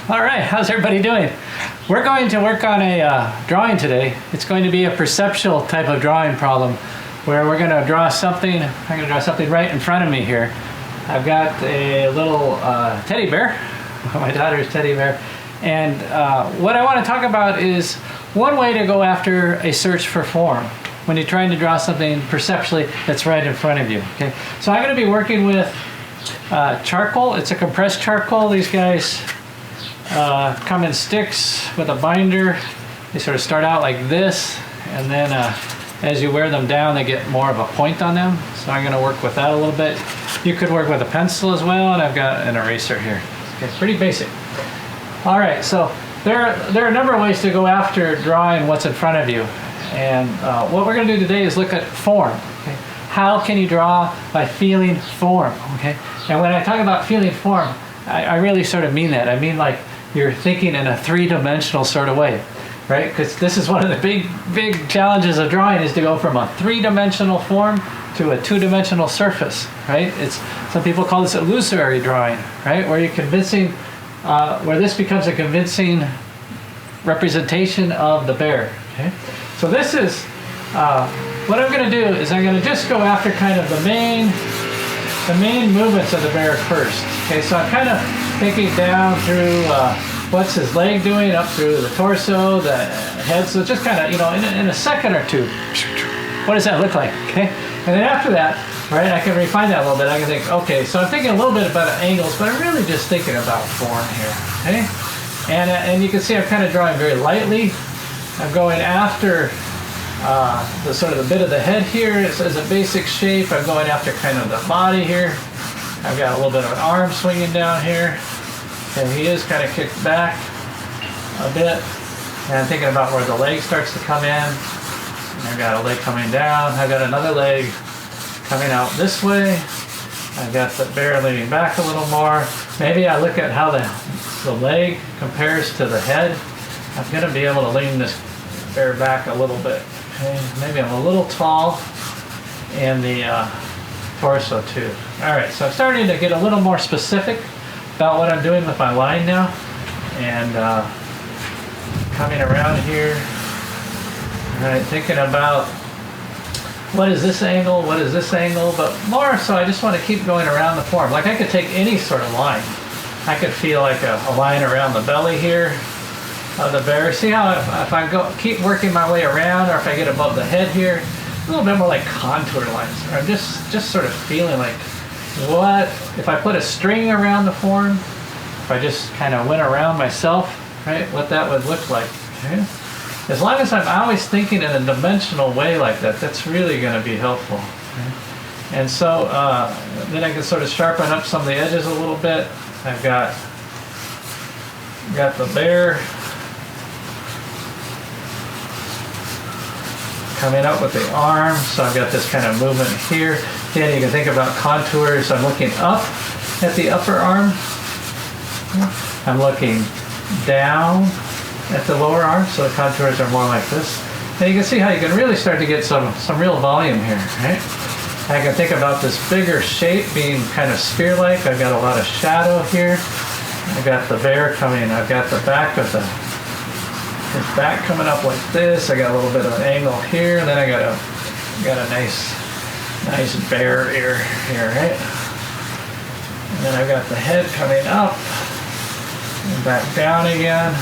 All right, how's everybody doing? We're going to work on a drawing today. It's going to be a perceptual type of drawing problem where we're going to draw something. I'm going to draw something right in front of me here. I've got a little teddy bear, my daughter's teddy bear, and what I want to talk about is one way to go after a search for form when you're trying to draw something perceptually that's right in front of you. Okay, so I'm going to be working with charcoal. It's a compressed charcoal. These guys come in sticks with a binder. They sort of start out like this, and then as you wear them down, they get more of a point on them. So I'm going to work with that a little bit. You could work with a pencil as well, and I've got an eraser here. Okay, it's pretty basic. All right, so there are a number of ways to go after drawing what's in front of you. And what we're going to do today is look at form. Okay? How can you draw by feeling form? Okay? And when I talk about feeling form, I really sort of mean that. I mean like you're thinking in a three-dimensional sort of way, right? Because this is one of the big challenges of drawing, is to go from a three-dimensional form to a two-dimensional surface, right? Some people call this illusory drawing, right? Where you're convincing, where this becomes a convincing representation of the bear. Okay? So this is what I'm going to do is I'm going to just go after kind of the main movements of the bear first. Okay, so I'm kind of thinking down through what's his leg doing, up through the torso, the head. So just kind of, you know, in a second or two, what does that look like? Okay, and then after that, right, I can refine that a little bit. I can think, okay, so I'm thinking a little bit about angles, but I'm really just thinking about form here. Okay, and you can see I'm kind of drawing very lightly. I'm going after the sort of the bit of the head here as a basic shape. I'm going after kind of the body here. I've got a little bit of an arm swinging down here. And he is kind of kicked back a bit. And I'm thinking about where the leg starts to come in. And I've got a leg coming down. I've got another leg coming out this way. I've got the bear leaning back a little more. Maybe I look at how the leg compares to the head. I'm going to be able to lean this bear back a little bit. Okay, maybe I'm a little tall in the torso too. All right, so I'm starting to get a little more specific about what I'm doing with my line now, and coming around here. All right, thinking about what is this angle, what is this angle, but more so I just want to keep going around the form. Like I could take any sort of line. I could feel like a line around the belly here of the bear. See how if I keep working my way around, or if I get above the head here, a little bit more like contour lines. Or I'm just sort of feeling like, what if I put a string around the form? If I just kind of went around myself, right? What that would look like. Okay? As long as I'm always thinking in a dimensional way like that, that's really going to be helpful. Okay? And so then I can sort of sharpen up some of the edges a little bit. I've got the bear coming up with the arm, so I've got this kind of movement here. Again, you can think about contours. I'm looking up at the upper arm. I'm looking down at the lower arm, so the contours are more like this. And you can see how you can really start to get some real volume here, right? I can think about this bigger shape being kind of spear-like. I've got a lot of shadow here. I've got the bear coming. I've got the back of his back coming up like this. I got a little bit of an angle here, and then I got a nice bear ear here, right? And then I've got the head coming up and back down again.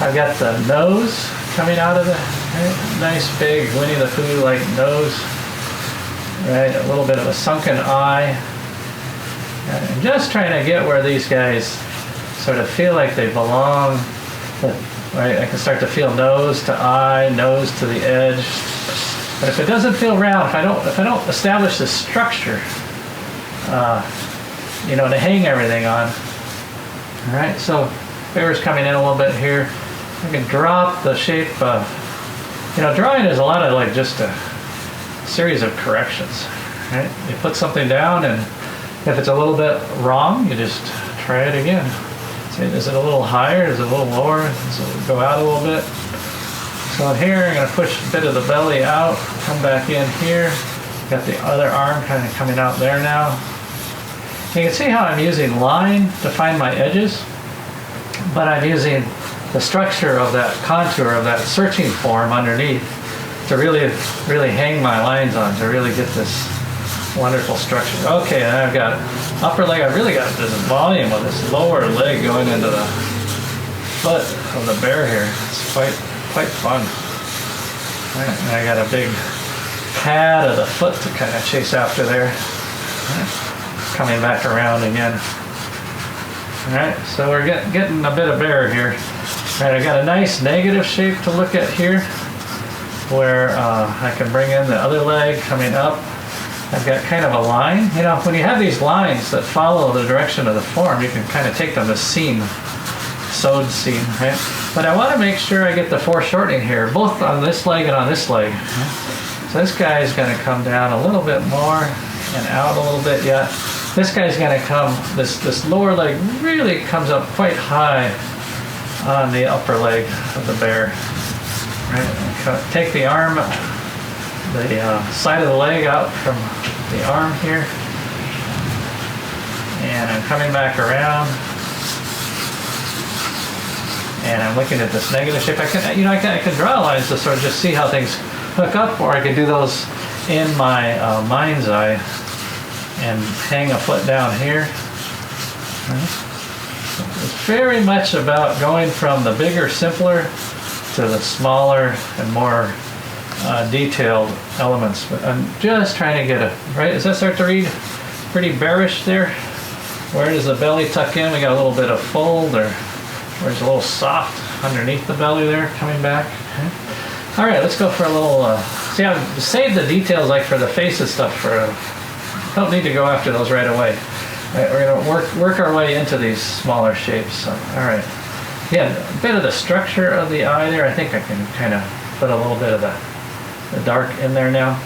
I've got the nose coming out of the nice big Winnie the Pooh like nose, right? A little bit of a sunken eye. And I'm just trying to get where these guys sort of feel like they belong. Right, I can start to feel nose to eye, nose to the edge. But if it doesn't feel round, if I don't establish the structure, you know, to hang everything on. All right, so bear's coming in a little bit here. I can drop the shape. You know, drawing is a lot of like just a series of corrections. Right, you put something down, and if it's a little bit wrong, you just try it again. Is it a little higher? Is it a little lower? Does it go out a little bit? So here, I'm going to push a bit of the belly out, come back in here. Got the other arm kind of coming out there now. You can see how I'm using line to find my edges. but I'm using the structure of that contour of that searching form underneath to really hang my lines on, to really get this wonderful structure. Okay, and I've got upper leg. I've really got this volume of this lower leg going into the foot of the bear here. It's quite fun. All right, and I got a big pad of the foot to kind of chase after there. All right, coming back around again. All right, so we're getting a bit of bear here. All right, I got a nice negative shape to look at here, where I can bring in the other leg coming up. I've got kind of a line. You know, when you have these lines that follow the direction of the form, you can kind of take them as seam, sewed seam, right? But I want to make sure I get the foreshortening here, both on this leg and on this leg. So this guy is going to come down a little bit more and out a little bit yet. This guy's going to come, this lower leg really comes up quite high on the upper leg of the bear. Right? Take the arm, the side of the leg out from the arm here, and I'm coming back around, and I'm looking at this negative shape. I can draw lines to sort of just see how things hook up, or I can do those in my mind's eye and hang a foot down here. Right? It's very much about going from the bigger, simpler to the smaller and more detailed elements. But I'm just trying to get a, right? Does that start to read pretty bearish there? Where does the belly tuck in? We got a little bit of fold, or where's a little soft underneath the belly there coming back. Okay. All right, let's go for a little, see, I've saved the details like for the faces stuff for, don't need to go after those right away. All right, we're gonna work our way into these smaller shapes. So, all right. Yeah, a bit of the structure of the eye there. I think I can kind of put a little bit of the dark in there now.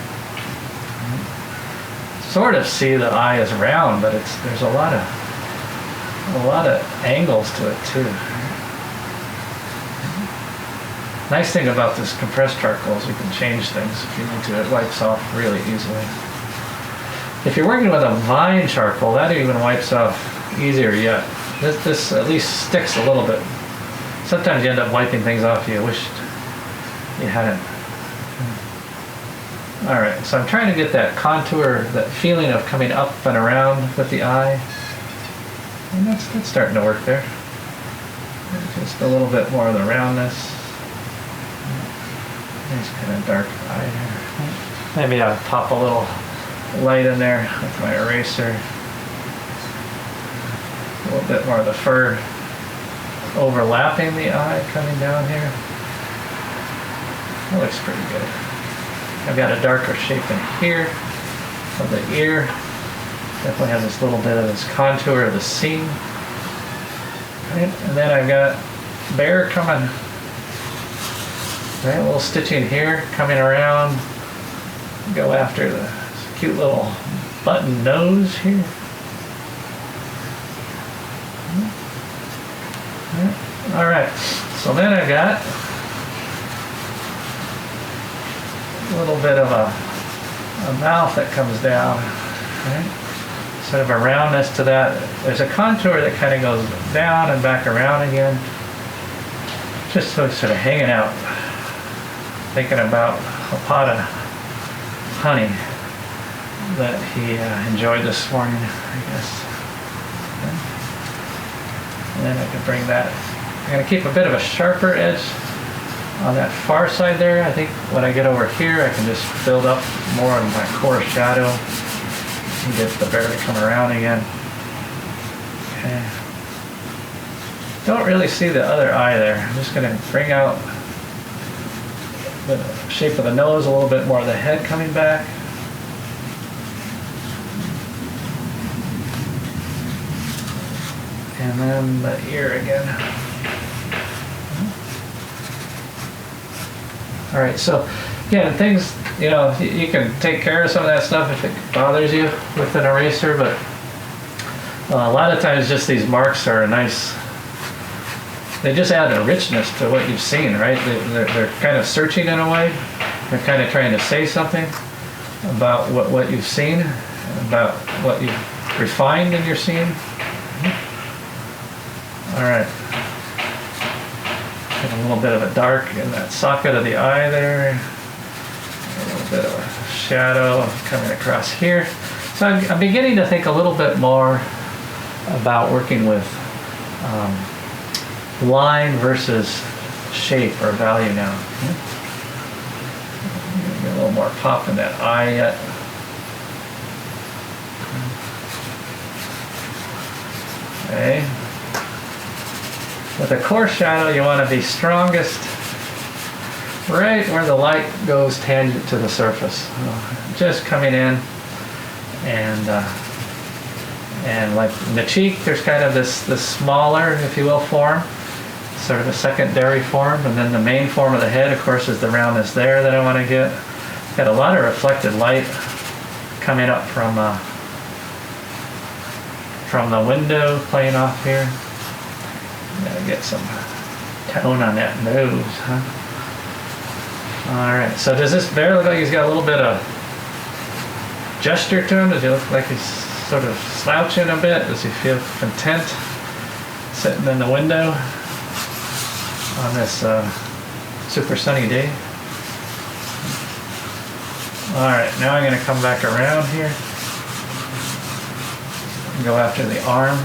Sort of see the eye is round, but there's a lot of angles to it too. Nice thing about this compressed charcoal is you can change things if you need to. It wipes off really easily. If you're working with a vine charcoal, that even wipes off easier yet. This at least sticks a little bit. Sometimes you end up wiping things off you wished you hadn't. All right, so I'm trying to get that contour, that feeling of coming up and around with the eye. And that's starting to work there. Just a little bit more of the roundness. Nice kind of dark eye there. Maybe I'll pop a little light in there with my eraser. A little bit more of the fur overlapping the eye coming down here. That looks pretty good. I've got a darker shape in here of the ear. Definitely has this little bit of this contour of the seam. Right? And then I've got bear coming. Right, a little stitching here, coming around. Go after the cute little button nose here. All right, so then I've got a little bit of a mouth that comes down, right? Sort of a roundness to that. There's a contour that kind of goes down and back around again. Just so it's sort of hanging out. Thinking about a pot of honey that he enjoyed this morning, I guess. And then I can bring that. I'm going to keep a bit of a sharper edge on that far side there. I think when I get over here, I can just build up more of my core shadow and get the bear to come around again. Okay. Don't really see the other eye there. I'm just going to bring out the shape of the nose, a little bit more of the head coming back. And then the ear again. All right, so yeah, things, you know, you can take care of some of that stuff if it bothers you with an eraser, but a lot of times just these marks are a nice, they just add a richness to what you've seen, right? They're kind of searching in a way. They're kind of trying to say something about what you've seen, about what you've refined in your scene. All right. A little bit of a dark in that socket of the eye there. A little bit of a shadow coming across here. So I'm beginning to think a little bit more about working with line versus shape or value now. Get a little more pop in that eye yet. Okay. With a coarse shadow, you want to be strongest right where the light goes tangent to the surface. Just coming in and like in the cheek, there's kind of this smaller, if you will, form, sort of a secondary form, and then the main form of the head, of course, is the roundness there that I want to get. Got a lot of reflected light coming up from the window playing off here. Gotta get some tone on that nose, huh? All right, so does this bear look like he's got a little bit of gesture to him? Does he look like he's sort of slouching a bit? Does he feel content sitting in the window on this super sunny day? All right, now I'm gonna come back around here and go after the arm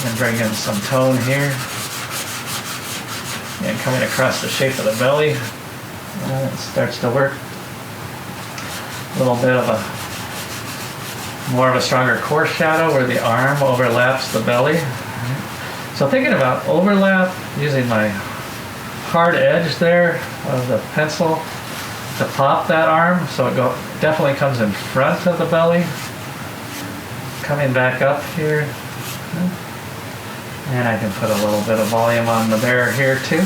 and bring in some tone here. And coming across the shape of the belly, it starts to work. A little bit of more of a stronger coarse shadow where the arm overlaps the belly. So thinking about overlap, using my hard edge there of the pencil to pop that arm, so it definitely comes in front of the belly. Coming back up here. And I can put a little bit of volume on the bear here too.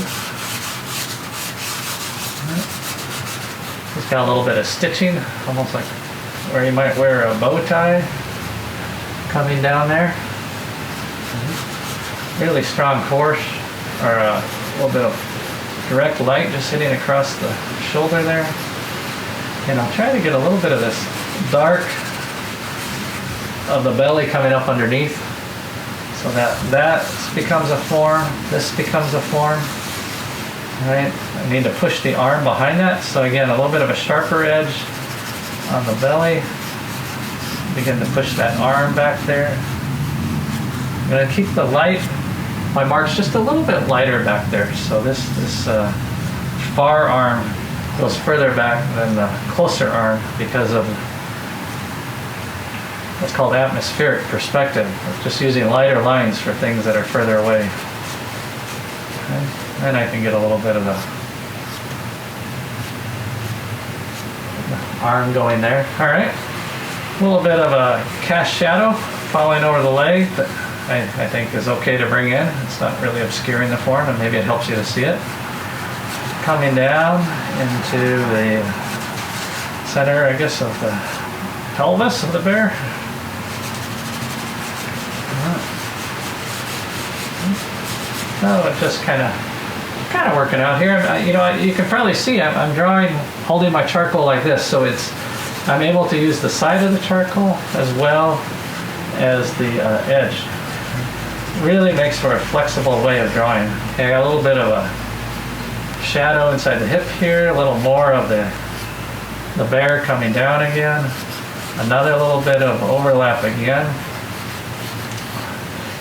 He's got a little bit of stitching, almost like where you might wear a bow tie coming down there. Really strong coarse, or a little bit of direct light just hitting across the shoulder there. And I'll try to get a little bit of this dark of the belly coming up underneath. So that becomes a form, this becomes a form, right? I need to push the arm behind that. So again, a little bit of a sharper edge on the belly. Begin to push that arm back there. I'm gonna keep the light, my marks just a little bit lighter back there. So this far arm goes further back than the closer arm because of what's called atmospheric perspective, just using lighter lines for things that are further away. Okay. And I can get a little bit of the arm going there. All right, a little bit of a cast shadow falling over the leg that I think is okay to bring in. It's not really obscuring the form, and maybe it helps you to see it. Coming down into the center, I guess, of the pelvis of the bear. Oh, it's just kind of working out here. You can probably see I'm drawing, holding my charcoal like this, so I'm able to use the side of the charcoal as well as the edge. Really makes for a flexible way of drawing. Okay, I got a little bit of a shadow inside the hip here, a little more of the bear coming down again, another little bit of overlap again.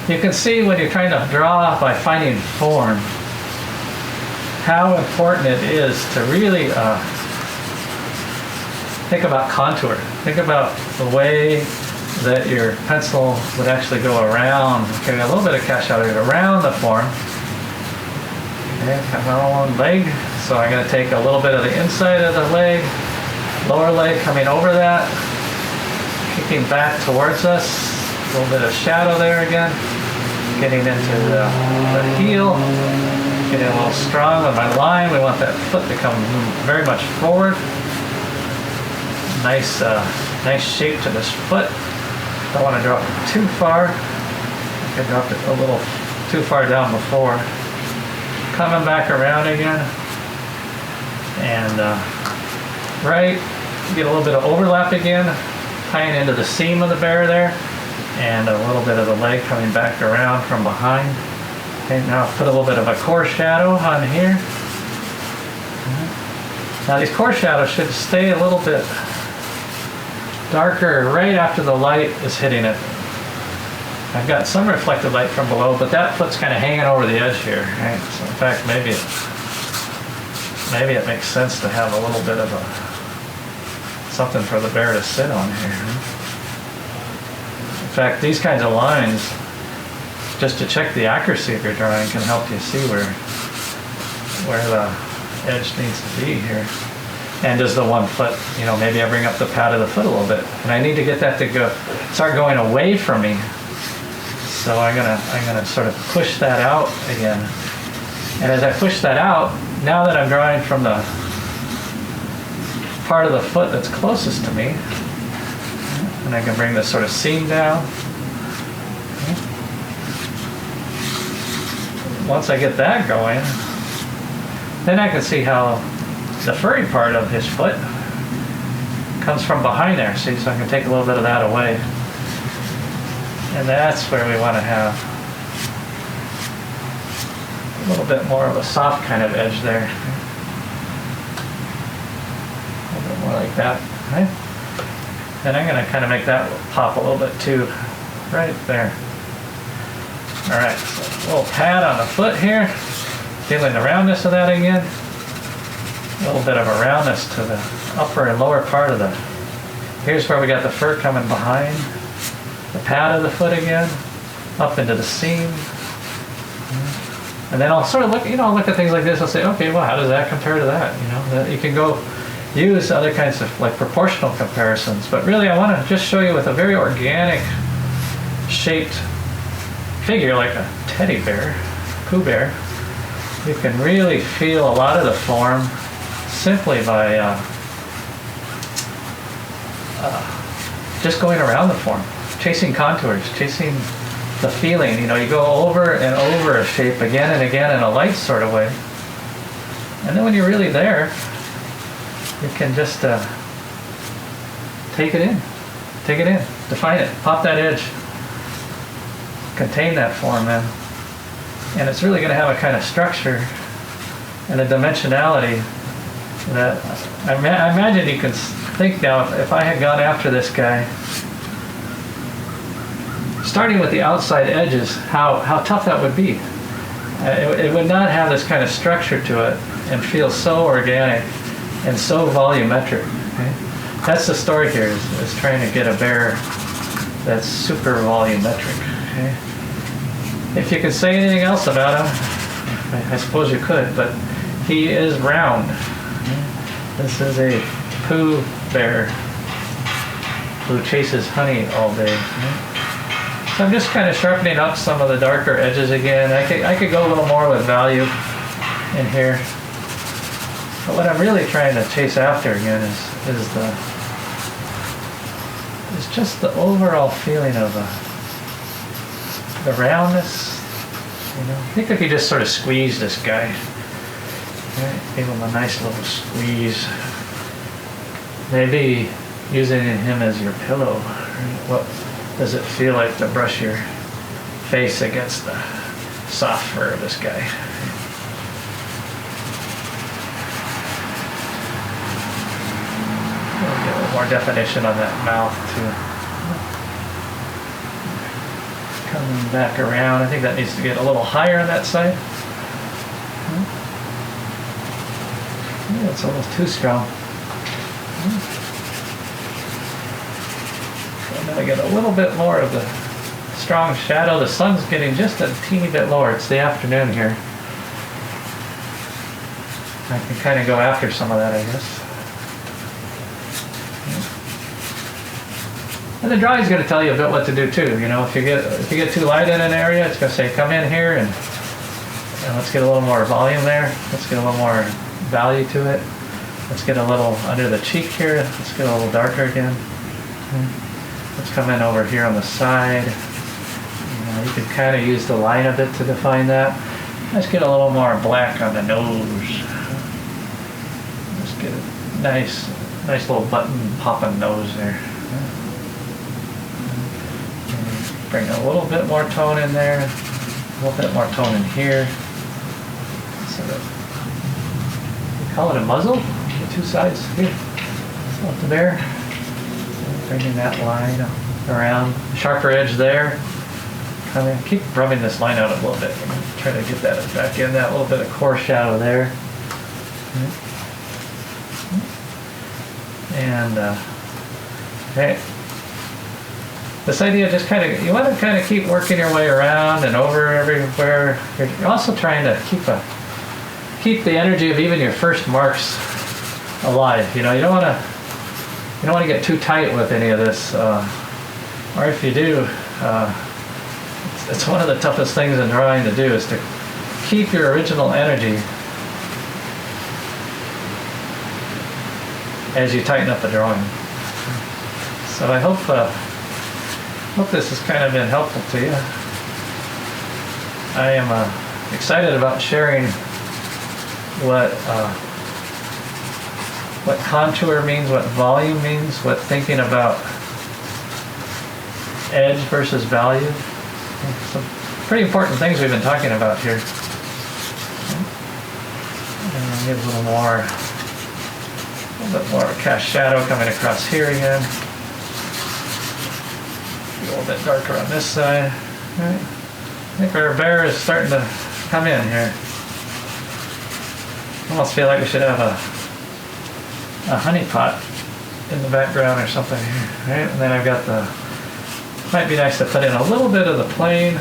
You can see when you're trying to draw by finding form, how important it is to really think about contour. Think about the way that your pencil would actually go around, okay, a little bit of cast shadow around the form. Okay, have my own leg, so I'm going to take a little bit of the inside of the leg, lower leg coming over that, kicking back towards us. A little bit of shadow there again, getting into the heel, getting a little strong on my line. We want that foot to come very much forward. Nice shape to this foot. Don't want to drop it too far. I dropped it a little too far down before. Coming back around again, and right, get a little bit of overlap again, tying into the seam of the bear there. And a little bit of the leg coming back around from behind. Okay, now I'll put a little bit of a core shadow on here. Now these core shadows should stay a little bit darker right after the light is hitting it. I've got some reflected light from below, but that foot's kind of hanging over the edge here. Right? So in fact, maybe it makes sense to have a little bit of something for the bear to sit on here. In fact, these kinds of lines, just to check the accuracy of your drawing, can help you see where the edge needs to be here. And does the one foot, maybe I bring up the pad of the foot a little bit, and I need to get that to start going away from me. So I'm gonna sort of push that out again. And as I push that out, now that I'm drawing from the part of the foot that's closest to me, and I can bring this sort of seam down. Once I get that going, then I can see how the furry part of his foot comes from behind there. See, so I can take a little bit of that away. And that's where we want to have a little bit more of a soft kind of edge there. A little bit more like that. Right? And I'm going to kind of make that pop a little bit too, right there. All right, so a little pad on the foot here, feeling the roundness of that again. A little bit of a roundness to the upper and lower part of the. Here's where we got the fur coming behind. The pad of the foot again, up into the seam. And then I'll sort of look at things like this. I'll say, okay, well, how does that compare to that? You can go use other kinds of like proportional comparisons. But really, I want to just show you with a very organic shaped figure like a teddy bear, Pooh Bear. You can really feel a lot of the form simply by just going around the form. Chasing contours, chasing the feeling. You go over and over a shape again and again in a light sort of way. And then when you're really there, you can just take it in, define it, pop that edge, contain that form in. And it's really going to have a kind of structure and a dimensionality that I imagine you can think now, if I had gone after this guy, starting with the outside edges, how tough that would be. It would not have this kind of structure to it and feel so organic and so volumetric. Okay? That's the story here, is trying to get a bear that's super volumetric. Okay? If you could say anything else about him, I suppose you could, but he is round. This is a Pooh Bear who chases honey all day. So I'm just kind of sharpening up some of the darker edges again. I could go a little more with value in here. But what I'm really trying to chase after again is just the overall feeling of the roundness. I think if you just sort of squeeze this guy, right, give him a nice little squeeze. Maybe using him as your pillow. Right? What does it feel like to brush your face against the soft fur of this guy? We'll get a little more definition on that mouth too. Coming back around, I think that needs to get a little higher on that side. Yeah, it's almost too strong. I'm going to get a little bit more of the strong shadow. The sun's getting just a teeny bit lower. It's the afternoon here. I can kind of go after some of that, I guess. And the drawing's going to tell you a bit what to do too. If you get too light in an area, it's going to say come in here and let's get a little more volume there. Let's get a little more value to it. Let's get a little under the cheek here. Let's get a little darker again. Let's come in over here on the side. You can kind of use the line of it to define that. Let's get a little more black on the nose. Let's get a nice little button popping nose there. Bring a little bit more tone in there. A little bit more tone in here. Sort of, we call it a muzzle. The two sides here. Up to there. Bringing that line around. Sharper edge there. Keep rubbing this line out a little bit. Try to get that back in. That little bit of core shadow there. And okay. This idea just you want to kind of keep working your way around and over everywhere. You're also trying to keep the energy of even your first marks alive. You know, you don't want to get too tight with any of this, or if you do, it's one of the toughest things in drawing to do is to keep your original energy as you tighten up the drawing. So I hope this has kind of been helpful to you. I am excited about sharing what contour means, what volume means, what thinking about edge versus value. Some pretty important things we've been talking about here. And I'll give a little bit more cast shadow coming across here again. A little bit darker on this side. All right. I think our bear is starting to come in here. I almost feel like we should have a honey pot in the background or something here. Right? And then I've got might be nice to put in a little bit of the plane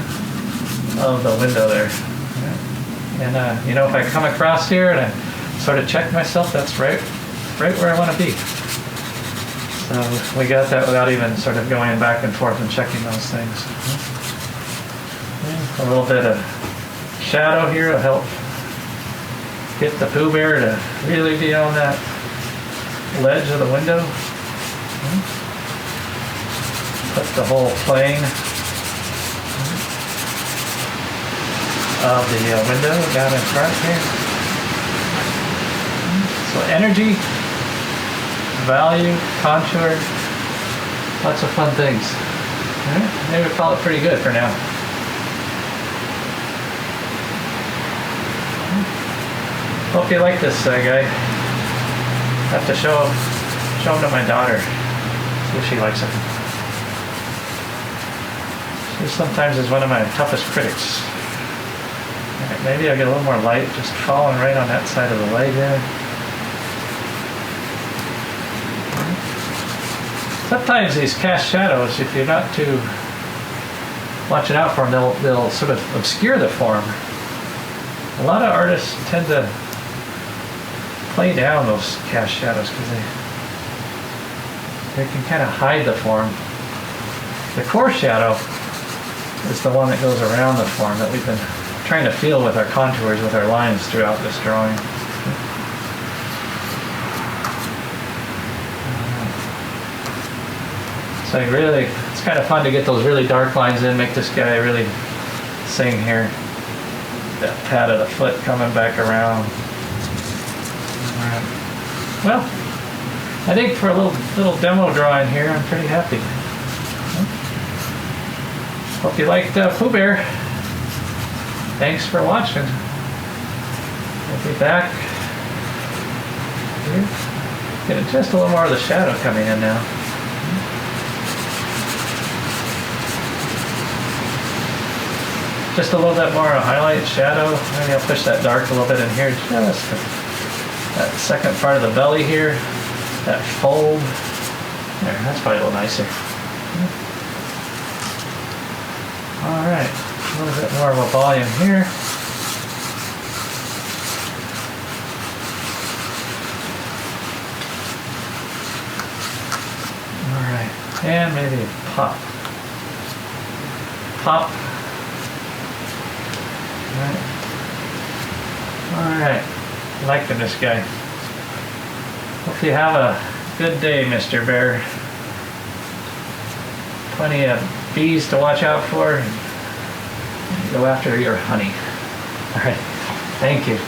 of the window there. Right? And you know, if I come across here and I sort of check myself, that's right where I want to be. So we got that without even sort of going back and forth and checking those things. A little bit of shadow here will help get the Pooh Bear to really be on that ledge of the window. Put the whole plane of the window down in front here. So energy, value, contour, lots of fun things. Maybe we'll call it pretty good for now. Hope you like this guy. Have to show him to my daughter. See if she likes it. She sometimes is one of my toughest critics. Right, maybe I'll get a little more light, just falling right on that side of the leg there. Sometimes these cast shadows, if you're not too watching out for them, they'll sort of obscure the form. A lot of artists tend to play down those cast shadows because they can kind of hide the form. The core shadow is the one that goes around the form that we've been trying to feel with our contours, with our lines throughout this drawing. So it's kind of fun to get those really dark lines in, make this guy really sing here. That pat of the foot coming back around. All right. Well, I think for a little demo drawing here, I'm pretty happy. Hope you liked Pooh Bear. Thanks for watching. We'll be back here. Getting just a little more of the shadow coming in now. Just a little bit more highlight, shadow. Maybe I'll push that dark a little bit in here. Just that second part of the belly here. That fold. There, that's probably a little nicer. All right, a little bit more of a volume here. All right, and maybe a pop. Pop. All right, liking this guy. Hope you have a good day, Mr. Bear. Plenty of bees to watch out for. Go after your honey. All right, thank you.